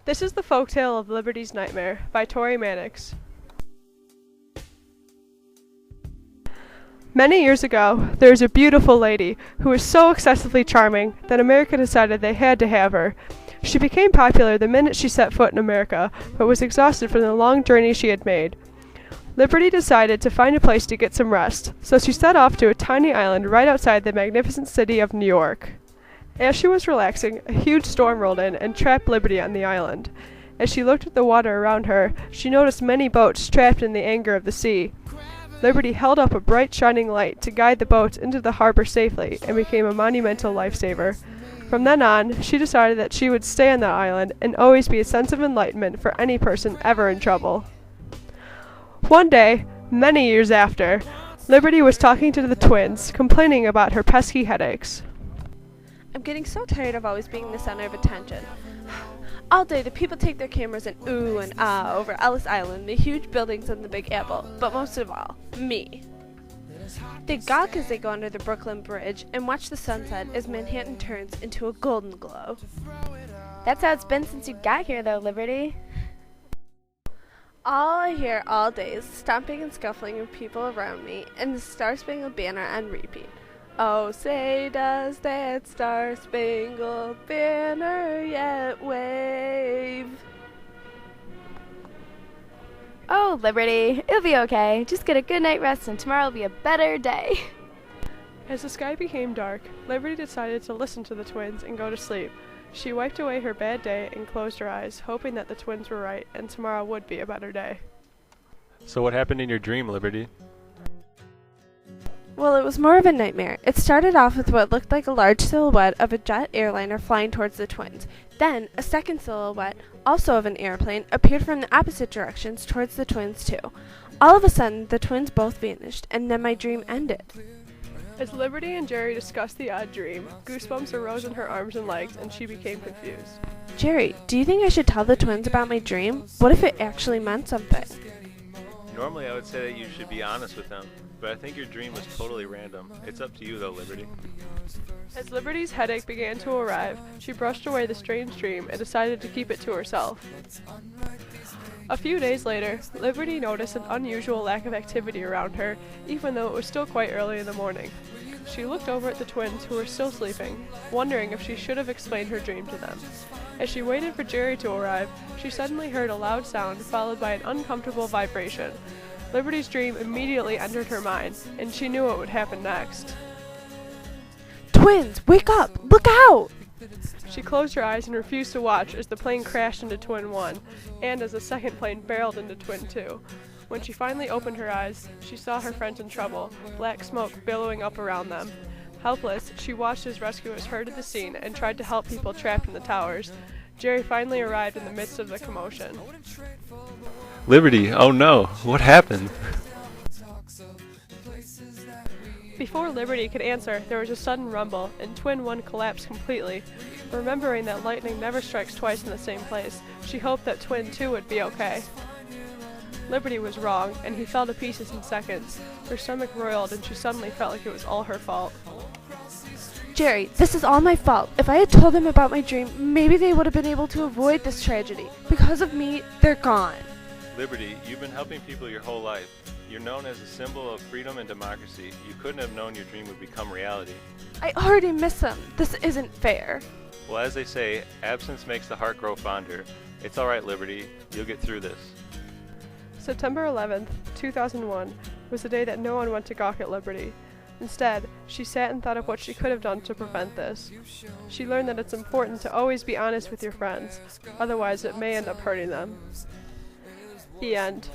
This is the folktale of Liberty's Nightmare by Manix. Many years ago, there was a beautiful lady who was so excessively charming that America decided they had to have her. She became popular the minute she set foot in America, but was exhausted from the long journey she had made. Liberty decided to find a place to get some rest, so she set off to a tiny island right outside the magnificent city of New York. As she was relaxing, a huge storm rolled in and trapped Liberty on the island. As she looked at the water around her, she noticed many boats trapped in the anger of the sea. Liberty held up a bright shining light to guide the boats into the harbor safely and became a monumental lifesaver. From then on, she decided that she would stay on that island and always be a sense of enlightenment for any person ever in trouble. One day, many years after, Liberty was talking to the twins, complaining about her pesky headaches. I'm getting so tired of always being the center of attention. All day the people take their cameras and ooh and ah over Ellis Island, the huge buildings and the Big Apple, but most of all, me. They gawk as they go under the Brooklyn Bridge and watch the sunset as Manhattan turns into a golden glow. That's how it's been since you got here, though, Liberty. All I hear all day is stomping and scuffling of people around me and the Star-Spangled Banner on repeat. Oh, say does that Star-Spangled Banner yet wave? Oh, Liberty, it'll be okay. Just get a good night rest and tomorrow will be a better day. As the sky became dark, Liberty decided to listen to the twins and go to sleep. She wiped away her bad day and closed her eyes, hoping that the twins were right and tomorrow would be a better day. So what happened in your dream, Liberty? Well, it was more of a nightmare. It started off with what looked like a large silhouette of a jet airliner flying towards the twins. Then, a second silhouette, also of an airplane, appeared from the opposite directions towards the twins too. All of a sudden, the twins both vanished, and then my dream ended. As Liberty and Jerry discussed the odd dream, goosebumps arose in her arms and legs, and she became confused. Jerry, do you think I should tell the twins about my dream? What if it actually meant something? Normally I would say that you should be honest with them, but I think your dream was totally random. It's up to you though, Liberty. As Liberty's headache began to arrive, she brushed away the strange dream and decided to keep it to herself. A few days later, Liberty noticed an unusual lack of activity around her, even though it was still quite early in the morning. She looked over at the twins who were still sleeping, wondering if she should have explained her dream to them. As she waited for Jerry to arrive, she suddenly heard a loud sound followed by an uncomfortable vibration. Liberty's dream immediately entered her mind, and she knew what would happen next. Twins, wake up! Look out! She closed her eyes and refused to watch as the plane crashed into Twin 1, and as the second plane barreled into Twin 2. When she finally opened her eyes, she saw her friends in trouble, black smoke billowing up around them. Helpless, she watched as rescuers herded the scene and tried to help people trapped in the towers. Jerry finally arrived in the midst of the commotion. Liberty, oh no, what happened? Before Liberty could answer, there was a sudden rumble, and Twin 1 collapsed completely. Remembering that lightning never strikes twice in the same place, she hoped that Twin 2 would be okay. Liberty was wrong, and he fell to pieces in seconds. Her stomach roiled, and she suddenly felt like it was all her fault. Jerry, this is all my fault. If I had told them about my dream, maybe they would have been able to avoid this tragedy. Because of me, they're gone. Liberty, you've been helping people your whole life. You're known as a symbol of freedom and democracy. You couldn't have known your dream would become reality. I already miss them. This isn't fair. Well, as they say, absence makes the heart grow fonder. It's alright, Liberty. You'll get through this. September 11th, 2001, was the day that no one went to gawk at Liberty. Instead, she sat and thought of what she could have done to prevent this. She learned that it's important to always be honest with your friends, otherwise it may end up hurting them. The end.